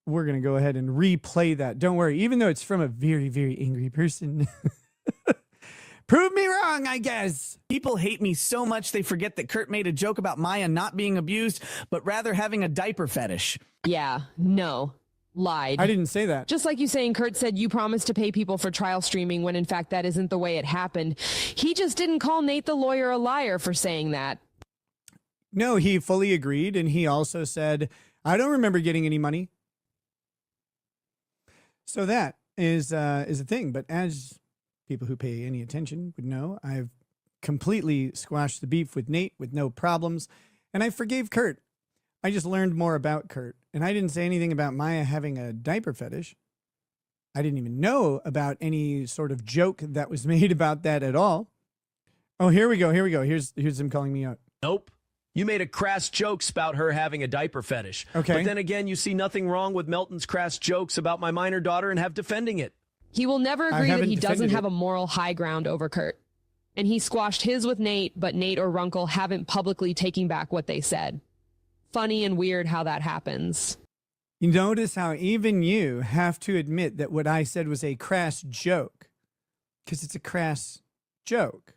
we're going to go ahead and replay that. Don't worry, even though it's from a very, very angry person. Prove me wrong, I guess. People hate me so much they forget that Kurt made a joke about Maya not being abused, but rather having a diaper fetish. Yeah, no. Lied. I didn't say that. Just like you saying Kurt said you promised to pay people for trial streaming when in fact that isn't the way it happened. He just didn't call Nate the lawyer a liar for saying that. No, he fully agreed, and he also said, I don't remember getting any money. So that is a thing, but as people who pay any attention would know, I've completely squashed the beef with Nate with no problems, and I forgave Kurt. I just learned more about Kurt, and I didn't say anything about Maya having a diaper fetish. I didn't even know about any sort of joke that was made about that at all. Oh, here we go. Here's him calling me out. Nope. You made a crass joke about her having a diaper fetish. Okay. But then again, you see nothing wrong with Melton's crass jokes about my minor daughter and have defending it. He will never agree that he doesn't have a moral high ground over Kurt. And he squashed his with Nate, but Nate or Runkle haven't publicly taken back what they said. Funny and weird how that happens. You notice how even you have to admit that what I said was a crass joke, because it's a crass joke.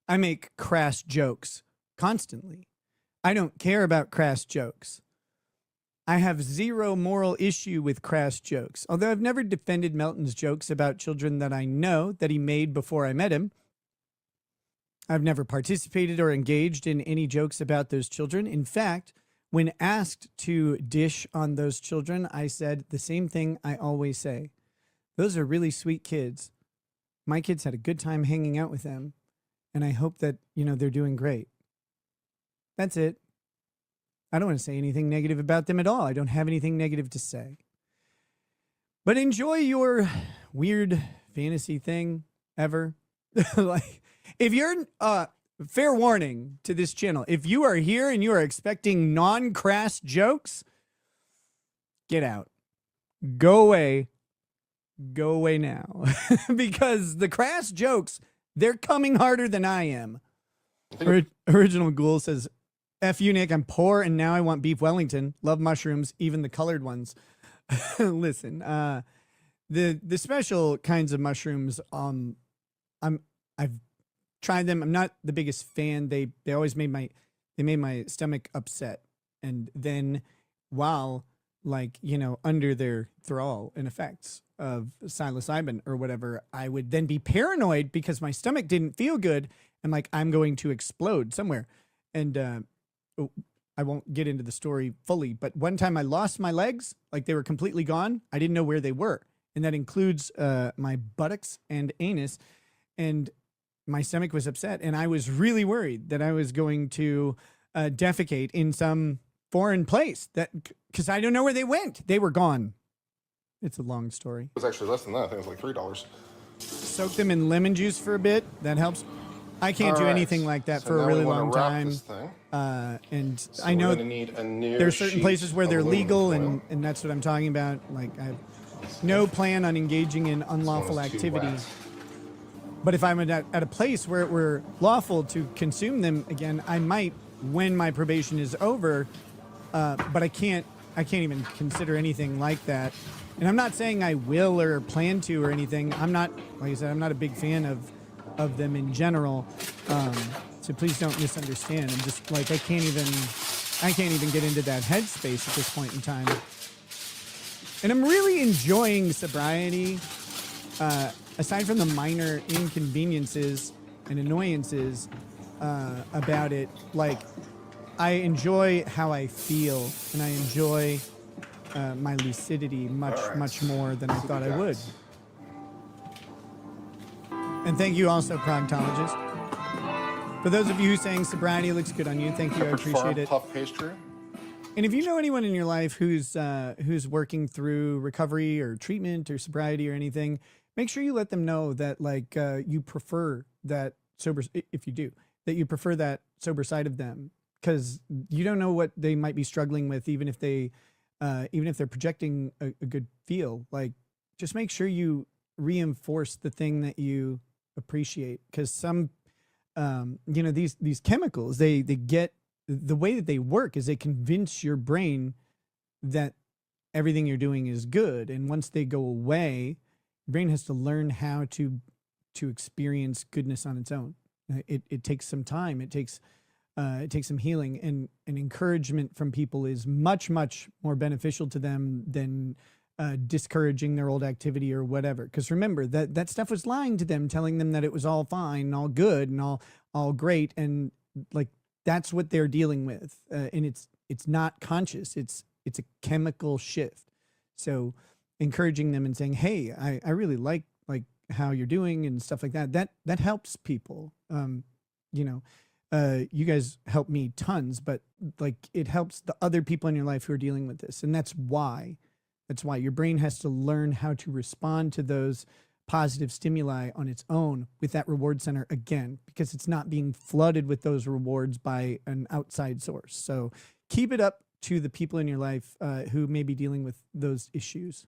I make crass jokes constantly. I don't care about crass jokes. I have zero moral issue with crass jokes, although I've never defended Melton's jokes about children that I know that he made before I met him. I've never participated or engaged in any jokes about those children. In fact, when asked to dish on those children, I said the same thing I always say. Those are really sweet kids. My kids had a good time hanging out with them, and I hope that, they're doing great. That's it. I don't want to say anything negative about them at all. I don't have anything negative to say. But enjoy your weird fantasy thing ever. Like, if you're fair warning to this channel, if you are here and you are expecting non-crass jokes, get out. Go away. Go away now. Because the crass jokes, they're coming harder than I am. Original Ghoul says, F you, Nick, I'm poor and now I want beef Wellington. Love mushrooms, even the colored ones. Listen, the special kinds of mushrooms, I've tried them. I'm not the biggest fan. They always made my stomach upset. And then while under their thrall and effects of psilocybin or whatever, I would then be paranoid because my stomach didn't feel good and I'm going to explode somewhere. And I won't get into the story fully, but one time I lost my legs, they were completely gone. I didn't know where they were. And that includes my buttocks and anus. And my stomach was upset, and I was really worried that I was going to defecate in some foreign place because I don't know where they went. They were gone. It's a long story. It was actually less than that. I think it was like $3. Soak them in lemon juice for a bit. That helps. I can't do anything like that for a really long time. And so I know there are certain places where they're legal, and that's what I'm talking about. I have no plan on engaging in unlawful activity. But if I'm at a place where it were lawful to consume them again, I might when my probation is over. But I can't even consider anything like that. And I'm not saying I will or plan to or anything. I'm not, like I said, I'm not a big fan of them in general. So please don't misunderstand. I'm just I can't even get into that headspace at this point in time. And I'm really enjoying sobriety. Aside from the minor inconveniences and annoyances about it, I enjoy how I feel, and I enjoy my lucidity much more than I thought I would. And thank you also, Proctologist. For those of you who saying sobriety looks good on you, thank you, I appreciate it. Puff pastry. And if you know anyone in your life who's working through recovery or treatment or sobriety or anything, make sure you let them know that you prefer that sober, if you do, that you prefer that sober side of them, because you don't know what they might be struggling with, even if they're projecting a good feel. Just make sure you reinforce the thing that you appreciate, because some, these chemicals, they get, the way that they work is they convince your brain that everything you're doing is good. And once they go away, your brain has to learn how to experience goodness on its own. It takes some time. It takes some healing, and encouragement from people is much, much more beneficial to them than discouraging their old activity or whatever. Because remember, that stuff was lying to them, telling them that it was all fine and all good and all great. And like, that's what they're dealing with. And it's not conscious. It's a chemical shift. So encouraging them and saying, hey, I really like how you're doing and stuff like that helps people. You guys help me tons, but like, it helps the other people in your life who are dealing with this. And that's why your brain has to learn how to respond to those positive stimuli on its own with that reward center again, because it's not being flooded with those rewards by an outside source. So keep it up to the people in your life who may be dealing with those issues.